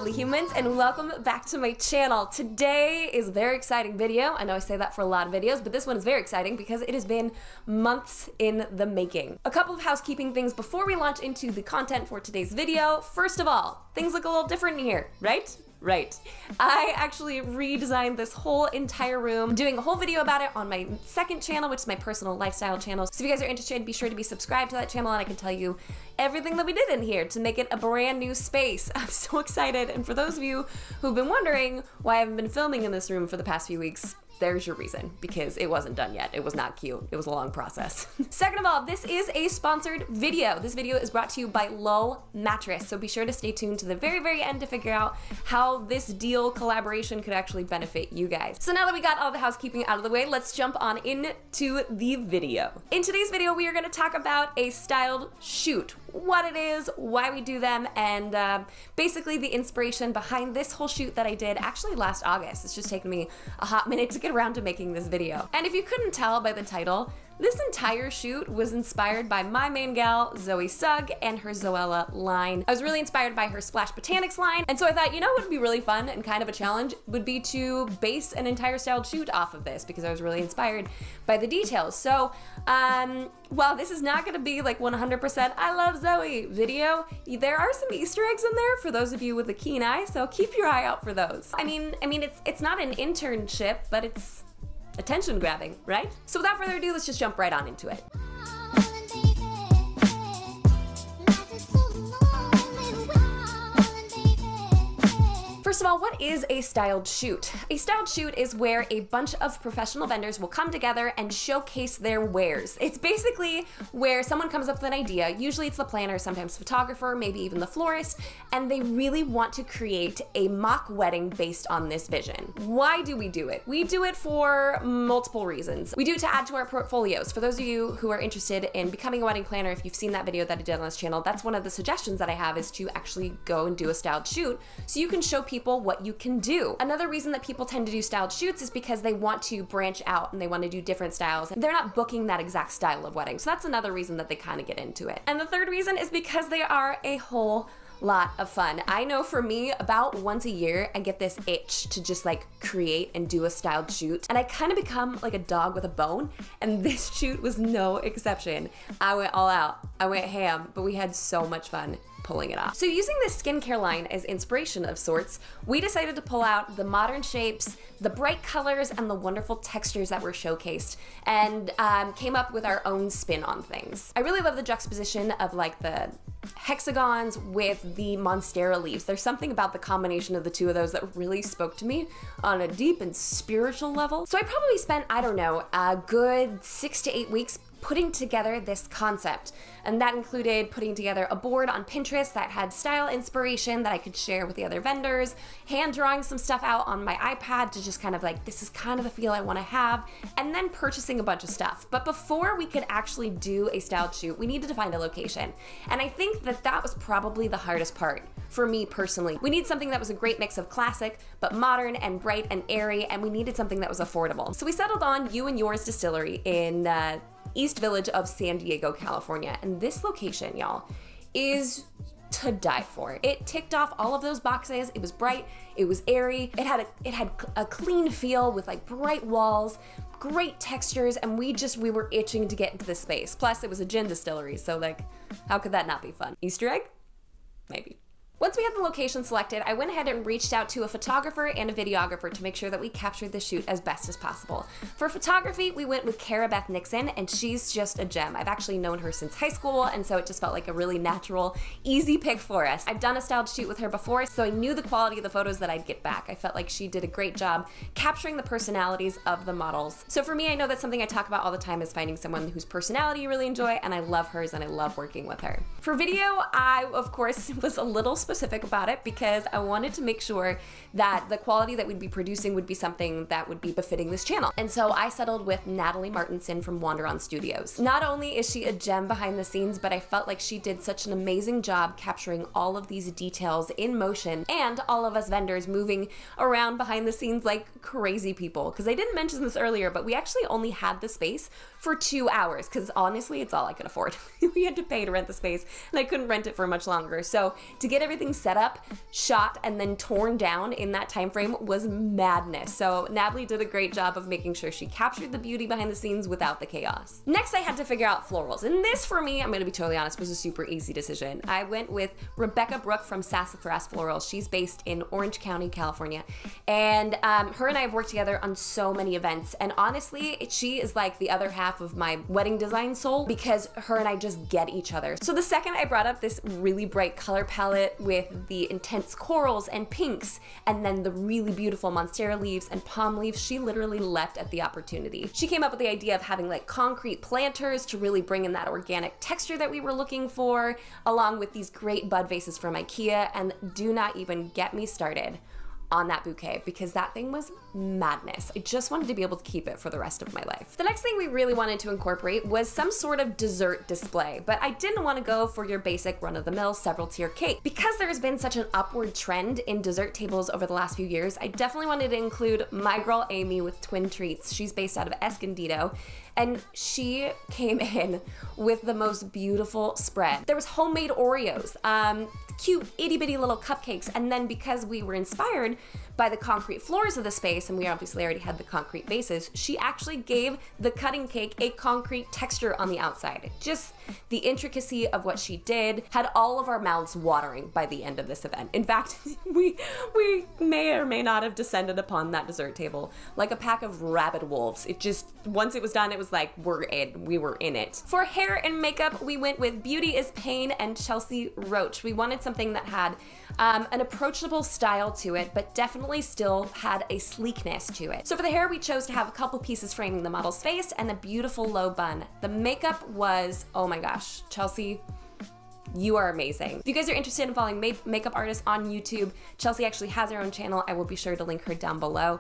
lovely humans, and welcome back to my channel. Today is a very exciting video. I know I say that for a lot of videos, but this one is very exciting because it has been months in the making. A couple of housekeeping things before we launch into the content for today's video. First of all, things look a little different in here, right? Right. I actually redesigned this whole entire room, doing a whole video about it on my second channel, which is my personal lifestyle channel. So if you guys are interested, be sure to be subscribed to that channel and I can tell you everything that we did in here to make it a brand new space. I'm so excited. And for those of you who've been wondering why I haven't been filming in this room for the past few weeks, there's your reason, because it wasn't done yet. It was not cute. It was a long process. Second of all, this is a sponsored video. This video is brought to you by Lull Mattress, so be sure to stay tuned to the very, very end to figure out how this deal collaboration could actually benefit you guys. So now that we got all the housekeeping out of the way, let's jump on into the video. In today's video, we are gonna talk about a styled shoot, what it is, why we do them, and basically the inspiration behind this whole shoot that I did actually last August. It's just taken me a hot minute to get around to making this video. And if you couldn't tell by the title, this entire shoot was inspired by my main gal, Zoe Sugg, and her Zoella line. I was really inspired by her Splash Botanics line, and so I thought, you know what would be really fun and kind of a challenge would be to base an entire styled shoot off of this, because I was really inspired by the details. So, while this is not gonna be like 100% I love Zoe video, there are some Easter eggs in there for those of you with a keen eye, so keep your eye out for those. I mean, it's not an internship, but it's attention grabbing, right? So without further ado, let's just jump right on into it. First of all, what is a styled shoot? A styled shoot is where a bunch of professional vendors will come together and showcase their wares. It's basically where someone comes up with an idea, usually it's the planner, sometimes photographer, maybe even the florist, and they really want to create a mock wedding based on this vision. Why do we do it? We do it for multiple reasons. We do it to add to our portfolios. For those of you who are interested in becoming a wedding planner, if you've seen that video that I did on this channel, that's one of the suggestions that I have, is to actually go and do a styled shoot so you can show people what you can do. Another reason that people tend to do styled shoots is because they want to branch out and they want to do different styles. They're not booking that exact style of wedding. So that's another reason that they kind of get into it. And the third reason is because they are a whole lot of fun. I know for me, about once a year, I get this itch to just like create and do a styled shoot. And I kind of become like a dog with a bone. And this shoot was no exception. I went all out. I went ham, but we had so much fun pulling it off. So using this skincare line as inspiration of sorts, we decided to pull out the modern shapes, the bright colors, and the wonderful textures that were showcased, and came up with our own spin on things. I really love the juxtaposition of like the hexagons with the monstera leaves. There's something about the combination of the two of those that really spoke to me on a deep and spiritual level. So I probably spent, I don't know, a good 6 to 8 weeks putting together this concept. And that included putting together a board on Pinterest that had style inspiration that I could share with the other vendors, hand drawing some stuff out on my iPad to just kind of like, this is kind of the feel I want to have, and then purchasing a bunch of stuff. But before we could actually do a styled shoot, we needed to find a location. And I think that that was probably the hardest part for me personally. We needed something that was a great mix of classic, but modern and bright and airy, and we needed something that was affordable. So we settled on Yours Distillery in East Village of San Diego, California. And this location, y'all, is to die for. It ticked off all of those boxes. It was bright, it was airy, it had a clean feel with like bright walls, great textures, and we were itching to get into this space. Plus, it was a gin distillery, so like, how could that not be fun? Easter egg? Maybe. Once we had the location selected, I went ahead and reached out to a photographer and a videographer to make sure that we captured the shoot as best as possible. For photography, we went with Beth Nixon, and she's just a gem. I've actually known her since high school, and so it just felt like a really natural, easy pick for us. I've done a styled shoot with her before, so I knew the quality of the photos that I'd get back. I felt like she did a great job capturing the personalities of the models. So for me, I know that's something I talk about all the time, is finding someone whose personality you really enjoy, and I love hers and I love working with her. For video, I, of course, was a little specific about it because I wanted to make sure that the quality that we'd be producing would be something that would be befitting this channel. And so I settled with Natalie Martensen from Wander On Studios. Not only is she a gem behind the scenes, but I felt like she did such an amazing job capturing all of these details in motion, and all of us vendors moving around behind the scenes like crazy people. Because I didn't mention this earlier, but we actually only had the space for 2 hours because honestly, it's all I could afford. We had to pay to rent the space and I couldn't rent it for much longer. So to get everything everything set up, shot, and then torn down in that time frame was madness. So Natalie did a great job of making sure she captured the beauty behind the scenes without the chaos. Next, I had to figure out florals. And this, for me, I'm gonna be totally honest, was a super easy decision. I went with Brook from Sassafrass Florals. She's based in Orange County, California. And her and I have worked together on so many events. And honestly, she is like the other half of my wedding design soul because her and I just get each other. So the second I brought up this really bright color palette with the intense corals and pinks, and then the really beautiful monstera leaves and palm leaves, she literally leapt at the opportunity. She came up with the idea of having like concrete planters to really bring in that organic texture that we were looking for, along with these great bud vases from IKEA, and do not even get me started on that bouquet because that thing was madness. I just wanted to be able to keep it for the rest of my life. The next thing we really wanted to incorporate was some sort of dessert display, but I didn't want to go for your basic run-of-the-mill several tier cake. Because there's been such an upward trend in dessert tables over the last few years, I definitely wanted to include my girl Amy with Twin Treats. She's based out of Escondido, and she came in with the most beautiful spread. There was homemade Oreos, cute itty bitty little cupcakes, and then because we were inspired by the concrete floors of the space, and we obviously already had the concrete bases, she actually gave the cutting cake a concrete texture on the outside. Just the intricacy of what she did had all of our mouths watering by the end of this event. In fact, we may or may not have descended upon that dessert table like a pack of rabid wolves. It just, once it was done, it was like, we were in it. For hair and makeup, we went with Beauty is Payne and Chelsea Roach. We wanted something that had an approachable style to it, but definitely still had a sleekness to it. So for the hair, we chose to have a couple pieces framing the model's face and a beautiful low bun. The makeup was, oh my gosh, Chelsea, you are amazing. If you guys are interested in following makeup artists on YouTube, Chelsea actually has her own channel. I will be sure to link her down below.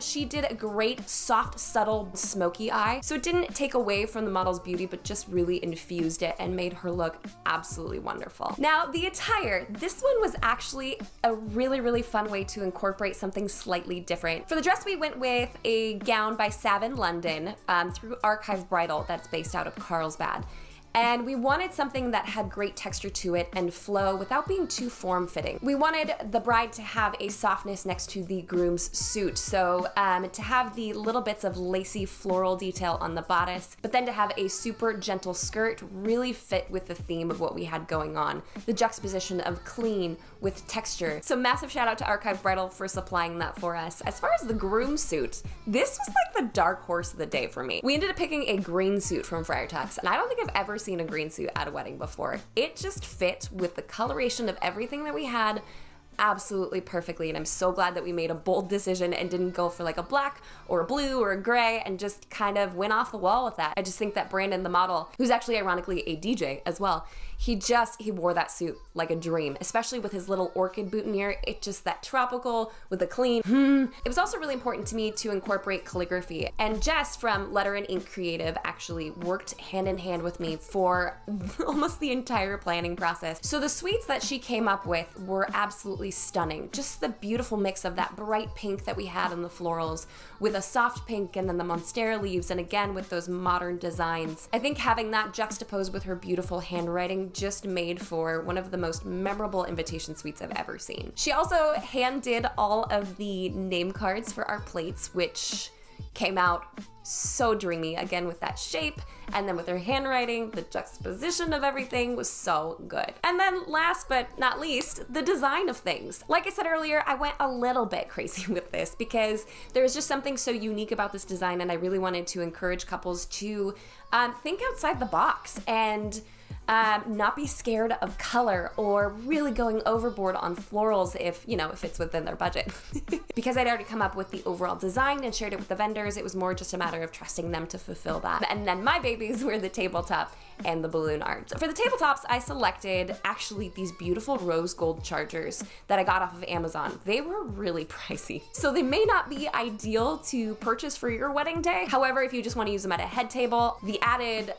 She did a great, soft, subtle, smoky eye. So it didn't take away from the model's beauty, but just really infused it and made her look absolutely wonderful. Now, the attire. This one was actually a really, really fun way to incorporate something slightly different. For the dress, we went with a gown by Savin London through Archive Bridal that's based out of Carlsbad. And we wanted something that had great texture to it and flow without being too form-fitting. We wanted the bride to have a softness next to the groom's suit. So to have the little bits of lacy floral detail on the bodice, but then to have a super gentle skirt really fit with the theme of what we had going on. The juxtaposition of clean with texture. So massive shout out to Archive Bridal for supplying that for us. As far as the groom suit, this was like the dark horse of the day for me. We ended up picking a green suit from Friar Tux, and I don't think I've ever seen a green suit at a wedding before. It just fit with the coloration of everything that we had absolutely perfectly, and I'm so glad that we made a bold decision and didn't go for like a black or a blue or a gray and just kind of went off the wall with that. I just think that Brandon, the model, who's actually ironically a DJ as well, he wore that suit like a dream, especially with his little orchid boutonniere. It just, that tropical with a clean, It was also really important to me to incorporate calligraphy, and Jess from Letter and Ink Creative actually worked hand in hand with me for almost the entire planning process. So the suites that she came up with were absolutely stunning. Just the beautiful mix of that bright pink that we had in the florals with a soft pink and then the monstera leaves, and again with those modern designs. I think having that juxtaposed with her beautiful handwriting just made for one of the most memorable invitation suites I've ever seen. She also hand did all of the name cards for our plates, which came out so dreamy, again with that shape, and then with her handwriting, the juxtaposition of everything was so good. And then last but not least, the design of things. Like I said earlier, I went a little bit crazy with this because there's just something so unique about this design, and I really wanted to encourage couples to think outside the box and not be scared of color or really going overboard on florals if it's within their budget. Because I'd already come up with the overall design and shared it with the vendors, it was more just a matter of trusting them to fulfill that. And then my babies were the tabletop and the balloon art. For the tabletops, I selected actually these beautiful rose gold chargers that I got off of Amazon. They were really pricey, so they may not be ideal to purchase for your wedding day. However, if you just want to use them at a head table, the added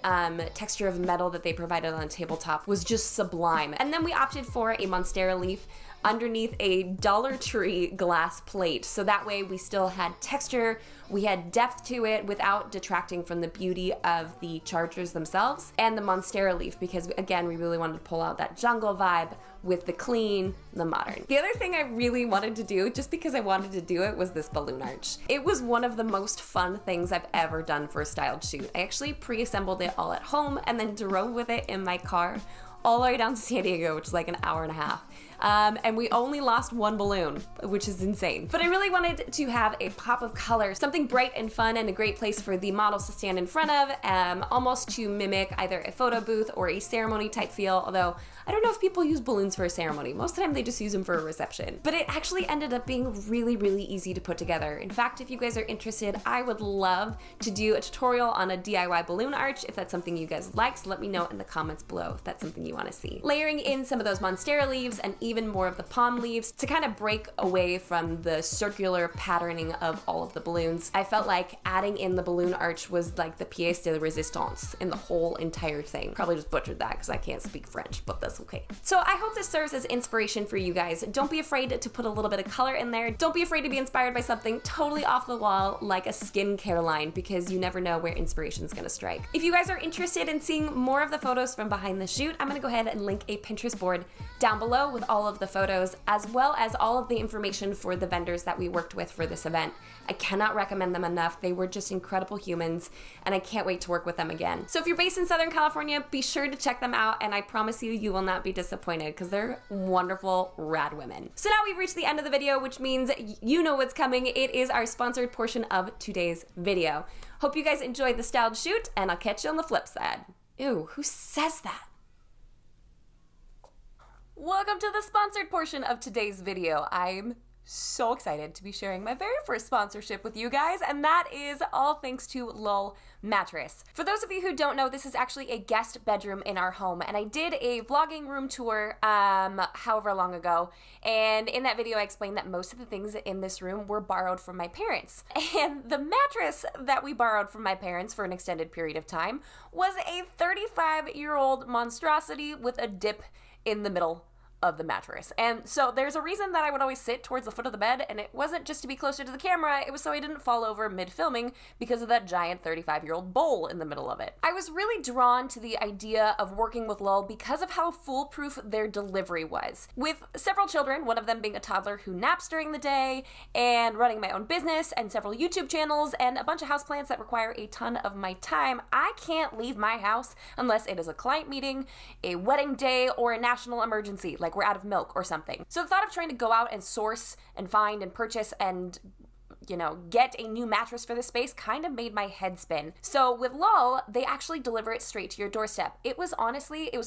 texture of metal that they provided on the tabletop was just sublime. And then we opted for a monstera leaf underneath a Dollar Tree glass plate. So that way we still had texture, we had depth to it without detracting from the beauty of the chargers themselves and the Monstera leaf, because again, we really wanted to pull out that jungle vibe with the clean, the modern. The other thing I really wanted to do, just because I wanted to do it, was this balloon arch. It was one of the most fun things I've ever done for a styled shoot. I actually pre-assembled it all at home and then drove with it in my car all the way down to San Diego, which is like an hour and a half. And we only lost one balloon, which is insane. But I really wanted to have a pop of color, something bright and fun and a great place for the models to stand in front of, almost to mimic either a photo booth or a ceremony type feel, although I don't know if people use balloons for a ceremony. Most of the time they just use them for a reception. But it actually ended up being really, really easy to put together. In fact, if you guys are interested, I would love to do a tutorial on a DIY balloon arch if that's something you guys like, so let me know in the comments below if that's something you want to see. Layering in some of those Monstera leaves and even more of the palm leaves to kind of break away from the circular patterning of all of the balloons. I felt like adding in the balloon arch was like the pièce de résistance in the whole entire thing. Probably just butchered that because I can't speak French, but that's okay. So I hope this serves as inspiration for you guys. Don't be afraid to put a little bit of color in there. Don't be afraid to be inspired by something totally off the wall like a skincare line, because you never know where inspiration is gonna strike. If you guys are interested in seeing more of the photos from behind the shoot, I'm gonna go ahead and link a Pinterest board down below with all of the photos, as well as all of the information for the vendors that we worked with for this event. I cannot recommend them enough. They were just incredible humans, and I can't wait to work with them again. So if you're based in Southern California, be sure to check them out, and I promise you, you will not be disappointed because they're wonderful, rad women. So now we've reached the end of the video, which means you know what's coming. It is our sponsored portion of today's video. Hope you guys enjoyed the styled shoot, and I'll catch you on the flip side. Ew, who says that? Welcome to the sponsored portion of today's video. I'm so excited to be sharing my very first sponsorship with you guys, and that is all thanks to Lowell Mattress. For those of you who don't know, this is actually a guest bedroom in our home, and I did a vlogging room tour however long ago, and in that video I explained that most of the things in this room were borrowed from my parents. And the mattress that we borrowed from my parents for an extended period of time was a 35-year-old monstrosity with a dip in the middle of the mattress. And so there's a reason that I would always sit towards the foot of the bed, and it wasn't just to be closer to the camera, it was so I didn't fall over mid-filming because of that giant 35-year-old bowl in the middle of it. I was really drawn to the idea of working with Lowell because of how foolproof their delivery was. With several children, one of them being a toddler who naps during the day, and running my own business and several YouTube channels, and a bunch of houseplants that require a ton of my time, I can't leave my house unless it is a client meeting, a wedding day, or a national emergency, like we're out of milk or something. So the thought of trying to go out and source and find and purchase and, you know, get a new mattress for this space kind of made my head spin. So with Lowell, they actually deliver it straight to your doorstep. It was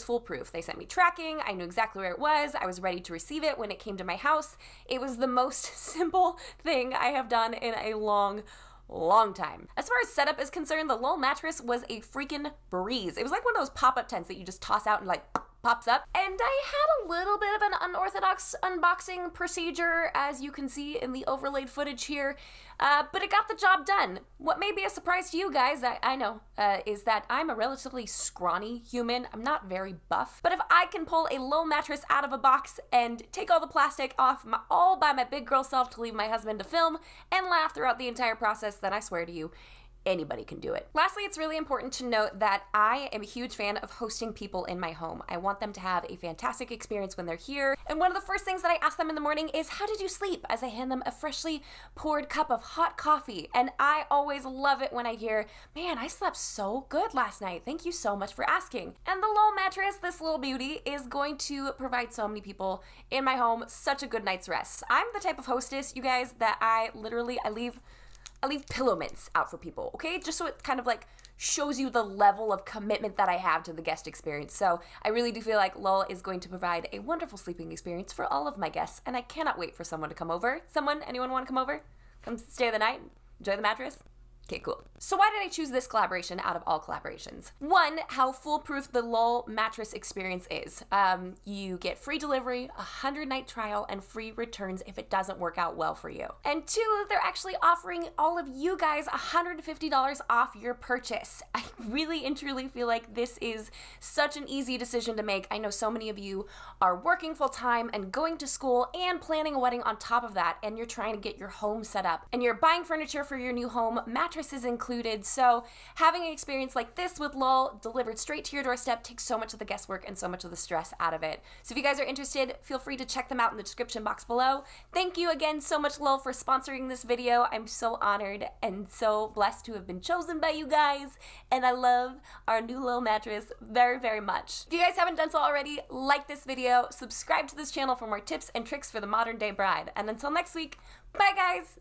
foolproof. They sent me tracking. I knew exactly where it was. I was ready to receive it when it came to my house. It was the most simple thing I have done in a long time. As far as setup is concerned, the Lowell mattress was a freaking breeze. It was like one of those pop-up tents that you just toss out and like pops up. And I had a little bit of an unorthodox unboxing procedure, as you can see in the overlaid footage here, but it got the job done. What may be a surprise to you guys, I know, is that I'm a relatively scrawny human. I'm not very buff, but if I can pull a Lowell mattress out of a box and take all the plastic off all by my big girl self to leave my husband to film and laugh throughout the entire process, then I swear to you, anybody can do it. Lastly, it's really important to note that I am a huge fan of hosting people in my home. I want them to have a fantastic experience when they're here. And one of the first things that I ask them in the morning is, how did you sleep? As I hand them a freshly poured cup of hot coffee. And I always love it when I hear, man, I slept so good last night. Thank you so much for asking. And the Lowell mattress, this little beauty, is going to provide so many people in my home such a good night's rest. I'm the type of hostess, you guys, that I leave pillow mints out for people, okay? Just so it kind of like shows you the level of commitment that I have to the guest experience. So I really do feel like Lowell is going to provide a wonderful sleeping experience for all of my guests, and I cannot wait for someone to come over. Anyone want to come over? Come stay the night? Enjoy the mattress? Okay, cool. So why did I choose this collaboration out of all collaborations? One, how foolproof the Lowell mattress experience is. You get free delivery, a 100-night trial, and free returns if it doesn't work out well for you. And two, they're actually offering all of you guys $150 off your purchase. I really and truly feel like this is such an easy decision to make. I know so many of you are working full-time and going to school and planning a wedding on top of that, and you're trying to get your home set up, and you're buying furniture for your new home, mattresses included. So having an experience like this with Lowell delivered straight to your doorstep takes so much of the guesswork and so much of the stress out of it. So if you guys are interested, feel free to check them out in the description box below. Thank you again so much, Lowell, for sponsoring this video. I'm so honored and so blessed to have been chosen by you guys, and I love our new Lowell mattress very, very much. If you guys haven't done so already, like this video, subscribe to this channel for more tips and tricks for the modern day bride. And until next week, bye guys!